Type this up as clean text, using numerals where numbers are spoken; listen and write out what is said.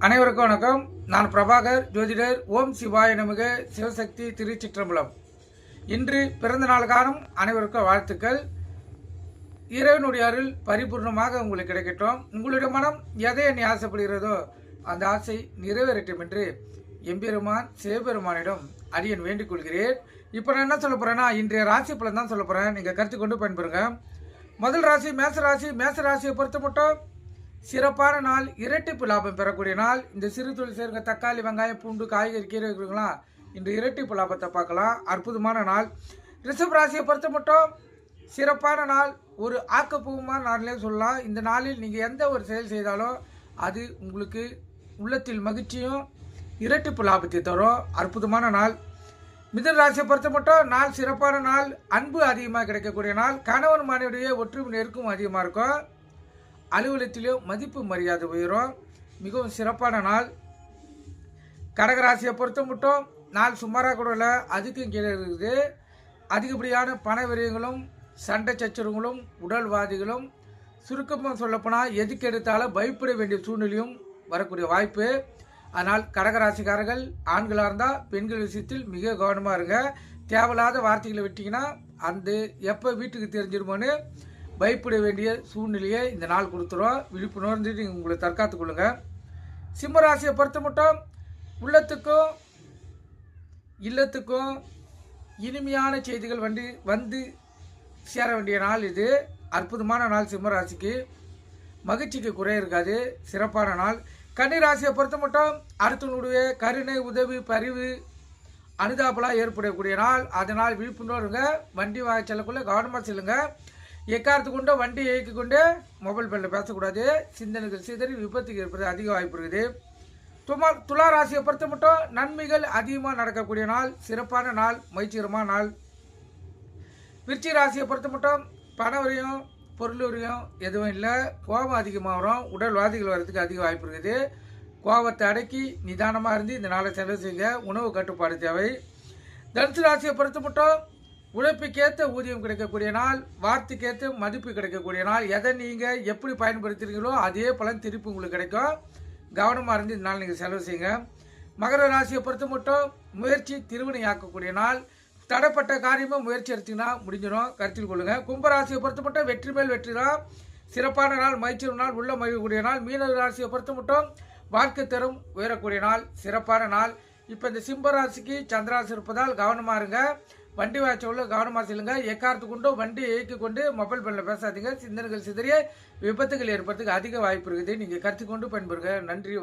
அனைவருக்கும் வணக்கம். நான் பிரபாகர், ஜோதிடர். ஓம் சிவாய நமக. சிவசக்தி, திருச்சிற்றம்பலம். இன்று பிறந்த நாள் காணும் அனைவருக்கும் வாழ்த்துக்கள். இறைவனுடைய அருள் பரிபூர்ணமாக உங்களுக்கு கிடைக்கட்டும். உங்களுடைய மனம் எதை எண்ணி ஆசைப்படுகிறதோ அந்த ஆசை நிறைவேறட்டும் என்று எம்பெருமான் சிவபெருமானிடம் அடியன் வேண்டிக் கொள்கிறேன். இப்போ நான் என்ன சொல்ல போறேன்னா, இன்றைய ராசி பலன் தான் சொல்ல போறேன். நீங்கள் கருத்து கொண்டு பயன்பெறுங்க. முதல் ராசி மேசராசி. மேசராசியை பொறுத்த மட்டும் சிறப்பான நாள், இரட்டிப்பு லாபம் பெறக்கூடிய நாள். இந்த சிறு தொழில் சேர்க்க தக்காளி, வெங்காயம், பூண்டு, காய்கறி, கீரை இருக்குங்களா, இன்று இரட்டிப்பு லாபத்தை பார்க்கலாம். அற்புதமான நாள். ரிஷப ராசியை பொறுத்த மட்டும் சிறப்பான நாள், ஒரு ஆக்கப்பூர்வமான நாளிலே சொல்லலாம். இந்த நாளில் நீங்கள் எந்த ஒரு செயல் செய்தாலும் அது உங்களுக்கு உள்ளத்தில் மகிழ்ச்சியும் இரட்டிப்பு லாபத்தை தரும். அற்புதமான நாள். மிதுன ராசியை பொறுத்த மட்டும் நாள் சிறப்பான நாள், அன்பு அதிகமாக கிடைக்கக்கூடிய நாள். கணவன் மனைவிடைய ஒற்றுமை நெருக்கம் அதிகமாக இருக்கும். அலுவலகத்திலும் மதிப்பு மரியாதை உயரும். மிகவும் சிறப்பான நாள். கடகராசியை பொறுத்த மட்டும் நாள் சுமாராக கூட இல்லை, அதுக்கும் கீழே இருக்குது. அதிகப்படியான பண விரயங்களும் சண்டை சச்சரவுகளும் உடல்வாதிகளும் சுருக்கமாக சொல்லப்போனால் எதுக்கு எடுத்தாலும் பயப்பட வேண்டிய சூழ்நிலையும் வரக்கூடிய வாய்ப்பு. அதனால் கடகராசிக்காரர்கள் ஆண்களாக இருந்தால் பெண்கள் விஷயத்தில் மிக கவனமாக இருங்க. தேவையில்லாத வார்த்தைகளை விட்டிங்கன்னா அந்த எப்போ வீட்டுக்கு தெரிஞ்சிருமோன்னு பயப்பட வேண்டிய சூழ்நிலையை இந்த நாள் கொடுத்துரும். விழிப்புணர்ந்து நீங்கள் உங்களை தற்காத்து கொள்ளுங்க. சிம்மராசியை பொறுத்த மட்டும் உள்ளத்துக்கும் இல்லத்துக்கும் இனிமையான செய்திகள் வந்து சேர வேண்டிய நாள் இது. அற்புதமான நாள். சிம்மராசிக்கு மகிழ்ச்சிக்கு குறை இருக்காது. சிறப்பான நாள். கன்னிராசியை பொறுத்த மட்டும் அடுத்தவனுடைய கருணை, உதவி, பரிவு, அனுதாபலாம் ஏற்படக்கூடிய நாள். அதனால் விழிப்புணர்வுங்க. வண்டி வாங்க செல்லக்குள்ள கவனமாக செல்லுங்க. எக்காரத்து கொண்டு வண்டி இயக்கி கொண்டு மொபைல் ஃபோனில் பேசக்கூடாது. சிந்தனைகள் சிதறி விபத்துக்கு ஏற்பது அதிக வாய்ப்பு இருக்குது. துலா ராசியை பொறுத்த மட்டும் நன்மைகள் அதிகமாக நடக்கக்கூடிய நாள். சிறப்பான நாள், மகிழ்ச்சிகரமான நாள். விருச்சிக ராசியை பொறுத்த மட்டும் பண வரையும் பொருள் வரையும் எதுவும் இல்லை. கோபம் அதிகமாக வரும். உடல்வாதிகள் வர்றதுக்கு அதிக வாய்ப்பு இருக்குது. கோபத்தை அடக்கி நிதானமாக இருந்து இந்த நாளை செலவு செய்யுங்க. உணவு கட்டுப்பாடு தேவை. தனுசு ராசியை பொறுத்த மட்டும் உழைப்புக்கேற்ற ஊதியம் கிடைக்கக்கூடிய நாள், வார்த்தைக்கேற்ற மதிப்பு கிடைக்கக்கூடிய நாள். எதை நீங்கள் எப்படி பயன்படுத்துகிறீங்களோ அதே பலன் திருப்பி உங்களுக்கு கிடைக்கும். கவனமாக இருந்து இந்த நாள் நீங்கள் செலவு செய்யுங்க. மகர ராசியை பொறுத்த மட்டும் முயற்சி திருவினையாக்கக்கூடிய நாள். தடைப்பட்ட காரியமும் முயற்சி எடுத்தீங்கன்னா முடிஞ்சிடும். கருத்தில் கொள்ளுங்க. கும்பராசியை பொறுத்த மட்டும் வெற்றி மேல் வெற்றி தான். சிறப்பான நாள், மகிழ்ச்சி நாள், உள்ள மகிழக்கூடிய நாள். மீன ராசியை பொறுத்த மட்டும் வாழ்க்கை தரும் உயரக்கூடிய நாள். சிறப்பான நாள். இப்போ இந்த சிம்ம ராசிக்கு சந்திராசி இருப்பதால் கவனமாக இருங்க. வண்டி வாய்ச்சவங்கள கவனமாக செல்லுங்க. எக்காரத்து கொண்டு வண்டி இயக்கி கொண்டு மொபைல் ஃபோனில் பேசாதீங்க. சிந்தனைகள் சிதறிய விபத்துகள் ஏற்படுறதுக்கு அதிக வாய்ப்பு இருக்குது. நீங்கள் கருத்து கொண்டு பயன்பெறுங்க. நன்றி.